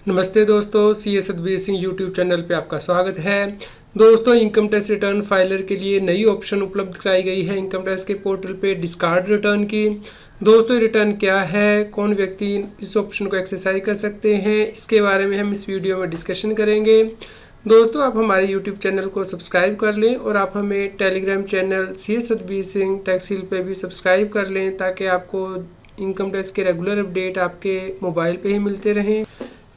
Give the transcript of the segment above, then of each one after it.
नमस्ते दोस्तों, C S Satbir Singh YouTube channel पे आपका स्वागत है। दोस्तों, इनकम टैक्स रिटर्न फाइलर के लिए नई ऑप्शन उपलब्ध कराई गई है इनकम टैक्स के पोर्टल पे डिस्कार्ड रिटर्न की। दोस्तों, रिटर्न क्या है, कौन व्यक्ति इस ऑप्शन को एक्सरसाइज कर सकते हैं, इसके बारे में हम इस वीडियो में डिस्कशन करेंगे। दोस्तों, आप हमारे यूट्यूब चैनल को सब्सक्राइब कर लें और आप हमें Telegram channel C S Satbir Singh Taxhill पे भी सब्सक्राइब कर लें ताकि आपको इनकम टैक्स के रेगुलर अपडेट आपके मोबाइल पे ही मिलते रहें।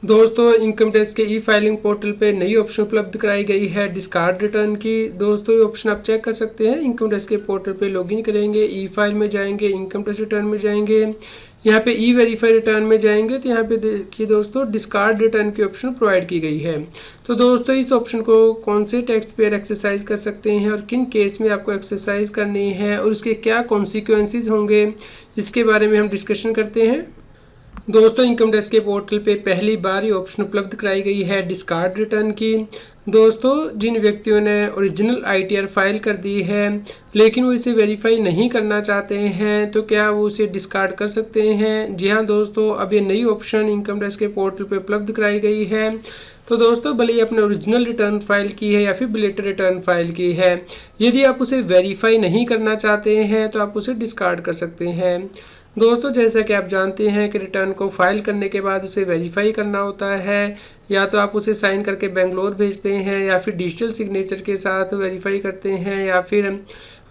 दोस्तों, इनकम टैक्स के ई फाइलिंग पोर्टल पे नई ऑप्शन उपलब्ध कराई गई है डिस्कार्ड रिटर्न की। दोस्तों, ये ऑप्शन आप चेक कर सकते हैं। इनकम टैक्स के पोर्टल पे लॉगिन करेंगे, ई फाइल में जाएंगे, इनकम टैक्स रिटर्न में जाएंगे, यहाँ पे ई वेरीफाई रिटर्न में जाएंगे तो यहाँ पे देखिए दोस्तों डिस्कार्ड रिटर्न की ऑप्शन प्रोवाइड की गई है। तो दोस्तों, इस ऑप्शन को कौन से टैक्स पेयर एक्सरसाइज कर सकते हैं और किन केस में आपको एक्सरसाइज करनी है और उसके क्या कॉन्सिक्वेंसेज होंगे, इसके बारे में हम डिस्कशन करते हैं। दोस्तों, इनकम टैक्स के पोर्टल पे पहली बार ये ऑप्शन उपलब्ध कराई गई है डिस्कार्ड रिटर्न की। दोस्तों, जिन व्यक्तियों ने ओरिजिनल आईटीआर फाइल कर दी है लेकिन वो इसे वेरीफाई नहीं करना चाहते हैं तो क्या वो उसे डिस्कार्ड कर सकते हैं? जी हाँ दोस्तों, अब ये नई ऑप्शन इनकम टैक्स के पोर्टल पे उपलब्ध कराई गई है। तो दोस्तों, भले ही आपने ओरिजिनल रिटर्न फाइल की है या फिर बिलेटेड रिटर्न फाइल की है, यदि आप उसे वेरीफाई नहीं करना चाहते हैं तो आप उसे डिस्कार्ड कर सकते हैं। दोस्तों, जैसा कि आप जानते हैं कि रिटर्न को फाइल करने के बाद उसे वेरीफाई करना होता है, या तो आप उसे साइन करके बेंगलोर भेजते हैं या फिर डिजिटल सिग्नेचर के साथ वेरीफाई करते हैं, या फिर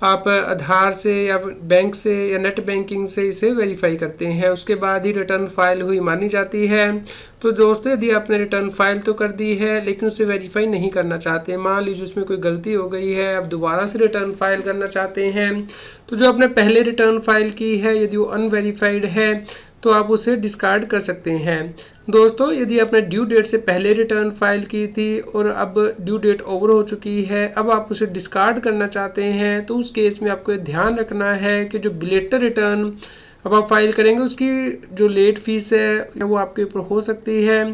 आप आधार से या बैंक से या नेट बैंकिंग से इसे वेरीफाई करते हैं। उसके बाद ही रिटर्न फाइल हुई मानी जाती है। तो दोस्तों, यदि आपने रिटर्न फाइल तो कर दी है लेकिन उसे वेरीफाई नहीं करना चाहते, मान लीजिए उसमें कोई गलती हो गई है, आप दोबारा से रिटर्न फाइल करना चाहते हैं, तो जो आपने पहले रिटर्न फाइल की है यदि वो अनवेरीफाइड है तो आप उसे डिस्कार्ड कर सकते हैं। दोस्तों, यदि आपने ड्यू डेट से पहले रिटर्न फाइल की थी और अब ड्यू डेट ओवर हो चुकी है, अब आप उसे डिस्कार्ड करना चाहते हैं, तो उस केस में आपको ध्यान रखना है कि जो बिलेटर रिटर्न अब आप फाइल करेंगे उसकी जो लेट फीस है वो आपके ऊपर हो सकती है।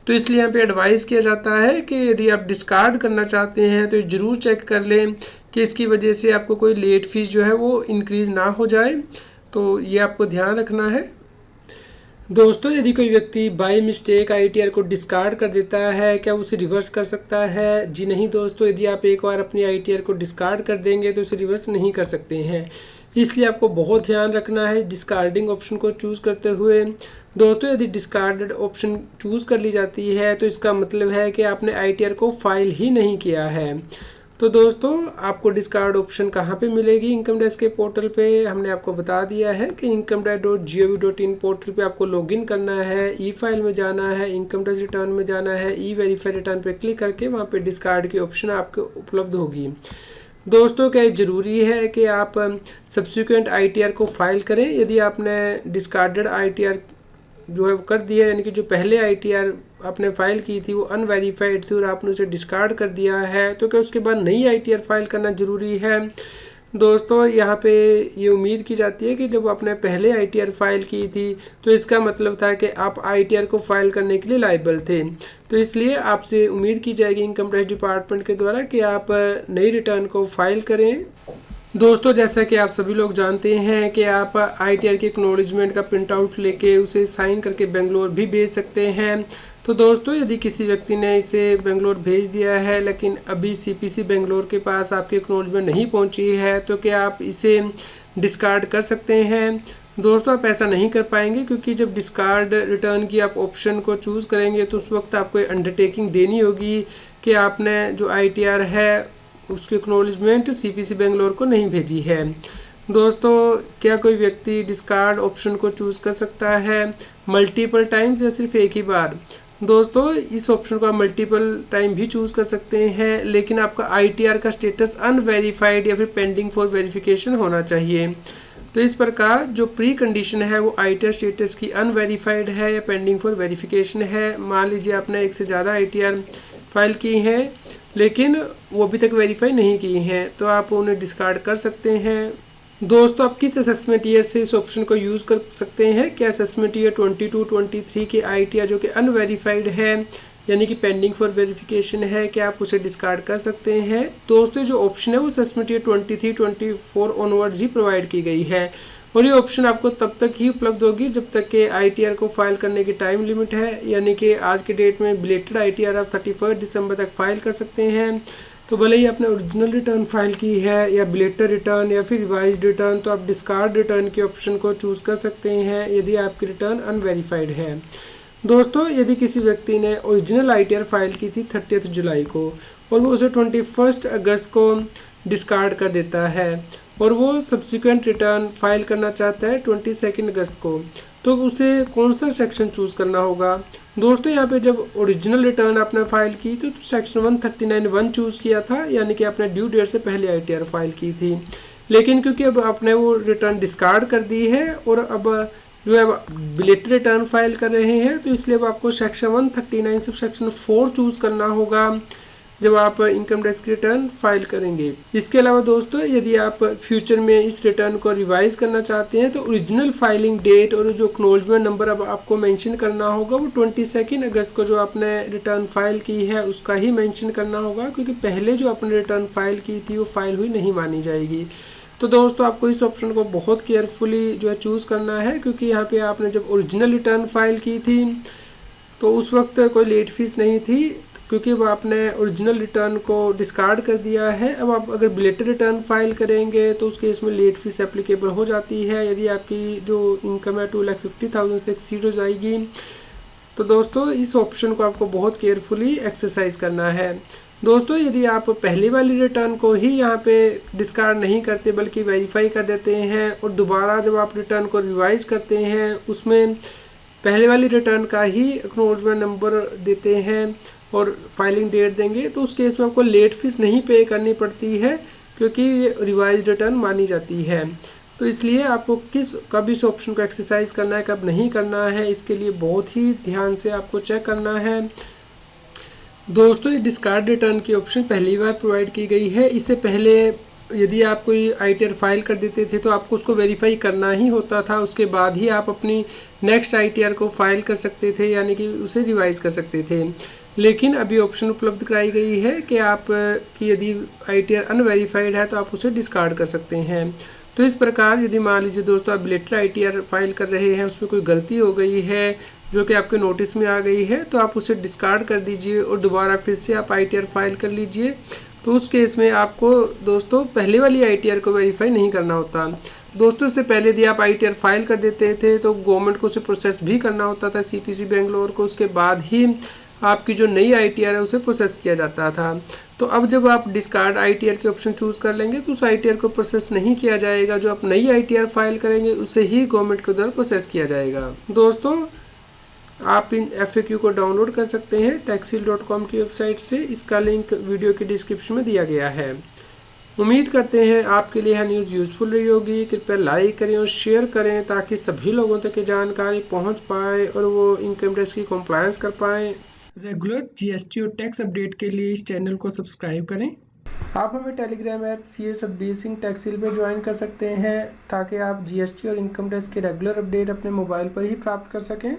तो इसलिए यहाँ पे एडवाइस किया जाता है कि यदि आप डिस्कार्ड करना चाहते हैं तो ज़रूर चेक कर लें कि इसकी वजह से आपको कोई लेट फीस जो है वो इंक्रीज़ ना हो जाए। तो ये आपको ध्यान रखना है। दोस्तों, यदि कोई व्यक्ति बाय मिस्टेक आईटीआर को डिस्कार्ड कर देता है, क्या उसे रिवर्स कर सकता है? जी नहीं दोस्तों, यदि आप एक बार अपनी आईटीआर को डिस्कार्ड कर देंगे तो उसे रिवर्स नहीं कर सकते हैं। इसलिए आपको बहुत ध्यान रखना है डिस्कार्डिंग ऑप्शन को चूज़ करते हुए। दोस्तों, यदि डिस्कार्डेड ऑप्शन चूज़ कर ली जाती है तो इसका मतलब है कि आपने आईटीआर को फाइल ही नहीं किया है। तो दोस्तों, आपको डिस्कार्ड ऑप्शन कहाँ पे मिलेगी इनकम टैक्स के पोर्टल पे हमने आपको बता दिया है कि incometax.gov.in पोर्टल पे आपको लॉगिन करना है, ई फाइल में जाना है, इनकम टैक्स रिटर्न में जाना है, ई वेरीफाई रिटर्न पे क्लिक करके वहाँ पे डिस्कार्ड की ऑप्शन आपको उपलब्ध होगी। दोस्तों, क्या ज़रूरी है कि आप सब्सिक्वेंट आईटीआर को फाइल करें? यदि आपने डिस्कार्डेड आईटीआर जो है वो कर दिया, यानी कि जो पहले आईटीआर आपने फाइल की थी वो अनवेरीफाइड थी और आपने उसे डिस्कार्ड कर दिया है, तो क्या उसके बाद नई आईटीआर फाइल करना ज़रूरी है? दोस्तों, यहाँ पे ये उम्मीद की जाती है कि जब आपने पहले आईटीआर फाइल की थी तो इसका मतलब था कि आप आईटीआर को फाइल करने के लिए लायबल थे। तो इसलिए आपसे उम्मीद की जाएगी इनकम टैक्स डिपार्टमेंट के द्वारा कि आप नई रिटर्न को फाइल करें। दोस्तों, जैसा कि आप सभी लोग जानते हैं कि आप आईटीआर के एक्नॉलेजमेंट का प्रिंट आउट लेके उसे साइन करके बेंगलोर भी भेज सकते हैं। तो दोस्तों, यदि किसी व्यक्ति ने इसे बेंगलोर भेज दिया है लेकिन अभी सीपीसी बेंगलोर के पास आपकी एक्नॉलेजमेंट नहीं पहुंची है तो क्या आप इसे डिस्कार्ड कर सकते हैं? दोस्तों, आप ऐसा नहीं कर पाएंगे क्योंकि जब डिस्कार्ड रिटर्न की आप ऑप्शन को चूज़ करेंगे तो उस वक्त आपको अंडरटेकिंग देनी होगी कि आपने जो आईटीआर है उसकी एक्नॉलेजमेंट सीपीसी बेंगलोर को नहीं भेजी है। दोस्तों, क्या कोई व्यक्ति डिस्कार्ड ऑप्शन को चूज़ कर सकता है मल्टीपल टाइम्स या सिर्फ एक ही बार? दोस्तों, इस ऑप्शन को आप मल्टीपल टाइम भी चूज़ कर सकते हैं, लेकिन आपका आईटीआर का स्टेटस अनवेरीफाइड या फिर पेंडिंग फॉर वेरिफिकेशन होना चाहिए। तो इस प्रकार जो प्री कंडीशन है वो आईटीआर स्टेटस की अनवेरीफाइड है या पेंडिंग फॉर वेरिफिकेशन है। मान लीजिए आपने एक से ज़्यादा आईटीआर फाइल की हैं लेकिन वो अभी तक वेरीफाई नहीं की हैं, तो आप उन्हें डिस्कार्ड कर सकते हैं। दोस्तों, आप किस असेसमेंट ईयर से इस ऑप्शन को यूज़ कर सकते हैं? क्या असेसमेंट ईयर 22-23 के आईटीआर जो कि अनवेरीफाइड है यानी कि पेंडिंग फॉर वेरिफिकेशन है, क्या आप उसे डिस्कार्ड कर सकते हैं? दोस्तों, जो ऑप्शन है वो असेसमेंट ईयर 23-24 ऑनवर्ड्स ही प्रोवाइड की गई है। और ये ऑप्शन आपको तब तक ही उपलब्ध होगी जब तक कि ITR को फाइल करने की टाइम लिमिट है, यानी कि आज के डेट में बिलेटेड ITR आप 31 दिसंबर तक फाइल कर सकते हैं। तो भले ही आपने ओरिजिनल रिटर्न फाइल की है या बिलेटेड रिटर्न या फिर रिवाइज्ड रिटर्न, तो आप डिस्कार्ड रिटर्न के ऑप्शन को चूज़ कर सकते हैं यदि आपकी रिटर्न अनवेरीफाइड है। दोस्तों, यदि किसी व्यक्ति ने ओरिजिनल ITR फाइल की थी 30 जुलाई को और वो उसे 21 अगस्त को डिस्कार्ड कर देता है और वो सब्सिक्वेंट रिटर्न फाइल करना चाहता है 22 अगस्त को, तो उसे कौन सा सेक्शन चूज़ करना होगा? दोस्तों, यहाँ पे जब ओरिजिनल रिटर्न आपने फाइल की तो सेक्शन 139(1) चूज़ किया था, यानी कि आपने ड्यू डेट से पहले ITR फाइल की थी। लेकिन क्योंकि अब आपने वो रिटर्न डिस्कार्ड कर दी है और अब जो है बिलेटेड रिटर्न फाइल कर रहे हैं, तो इसलिए अब आपको सेक्शन 139 से सेक्शन 4 चूज़ करना होगा जब आप इनकम टैक्स की रिटर्न फाइल करेंगे। इसके अलावा दोस्तों, यदि आप फ्यूचर में इस रिटर्न को रिवाइज करना चाहते हैं तो ओरिजिनल फाइलिंग डेट और जो एक्नॉलेजमेंट नंबर अब आपको मेंशन करना होगा वो 22 अगस्त को जो आपने रिटर्न फाइल की है उसका ही मेंशन करना होगा, क्योंकि पहले जो आपने रिटर्न फाइल की थी वो फाइल हुई नहीं मानी जाएगी। तो दोस्तों, आपको इस ऑप्शन को बहुत केयरफुली जो है चूज़ करना है, क्योंकि यहाँ पे आपने जब ओरिजिनल रिटर्न फाइल की थी तो उस वक्त कोई लेट फीस नहीं थी, क्योंकि अब आपने ओरिजिनल रिटर्न को डिस्कार्ड कर दिया है। अब आप अगर बिलेटेड रिटर्न फाइल करेंगे तो उस केस में लेट फीस एप्लीकेबल हो जाती है यदि आपकी जो इनकम है 2,50,000 से एक्सीड हो जाएगी। तो दोस्तों, इस ऑप्शन को आपको बहुत केयरफुली एक्सरसाइज करना है। दोस्तों, यदि आप पहली वाली रिटर्न को ही यहाँ पे डिस्कार्ड नहीं करते बल्कि वेरीफाई कर देते हैं और दोबारा जब आप रिटर्न को रिवाइज करते हैं उसमें पहले वाली रिटर्न का ही एक्नॉलेजमेंट नंबर देते हैं और फाइलिंग डेट देंगे, तो उस केस में आपको लेट फीस नहीं पे करनी पड़ती है, क्योंकि ये रिवाइज रिटर्न मानी जाती है। तो इसलिए आपको कब इस ऑप्शन को एक्सरसाइज करना है, कब नहीं करना है, इसके लिए बहुत ही ध्यान से आपको चेक करना है। दोस्तों, ये डिस्कार्ड रिटर्न की ऑप्शन पहली बार प्रोवाइड की गई है। इससे पहले यदि आप कोई ITR फाइल कर देते थे तो आपको उसको वेरीफाई करना ही होता था, उसके बाद ही आप अपनी नेक्स्ट ITR को फाइल कर सकते थे, यानी कि उसे रिवाइज कर सकते थे। लेकिन अभी ऑप्शन उपलब्ध कराई गई है कि आप कि यदि ITR अनवेरीफाइड है तो आप उसे डिस्कार्ड कर सकते हैं। तो इस प्रकार यदि मान लीजिए दोस्तों आप बिलेटेड ITR फाइल कर रहे हैं, उसमें कोई गलती हो गई है जो कि आपके नोटिस में आ गई है, तो आप उसे डिस्कार्ड कर दीजिए और दोबारा फिर से आप ITR फाइल कर लीजिए। तो उस केस में आपको दोस्तों पहले वाली ITR को वेरीफाई नहीं करना होता। दोस्तों, इससे पहले यदि आप ITR फाइल कर देते थे तो गवर्नमेंट को उसे प्रोसेस भी करना होता था, CPC बेंगलोर को, उसके बाद ही आपकी जो नई ITR है उसे प्रोसेस किया जाता था। तो अब जब आप डिस्कार्ड ITR के ऑप्शन चूज़ कर लेंगे तो उस ITR को प्रोसेस नहीं किया जाएगा, जो आप नई ITR फाइल करेंगे उसे ही गवर्नमेंट के द्वारा प्रोसेस किया जाएगा। दोस्तों, आप इन FAQ को डाउनलोड कर सकते हैं taxil.com की वेबसाइट से, इसका लिंक वीडियो के डिस्क्रिप्शन में दिया गया है। उम्मीद करते हैं आपके लिए यह न्यूज़ यूज़फुल रही होगी। कृपया लाइक करें और शेयर करें ताकि सभी लोगों तक ये जानकारी पहुंच पाए और वो इनकम टैक्स की कंप्लायंस कर पाएँ। रेगुलर GST और टैक्स अपडेट के लिए इस चैनल को सब्सक्राइब करें। आप हमें Telegram app CS Satbir Singh Taxhill पर ज्वाइन कर सकते हैं ताकि आप GST और इनकम टैक्स के रेगुलर अपडेट अपने मोबाइल पर ही प्राप्त कर सकें।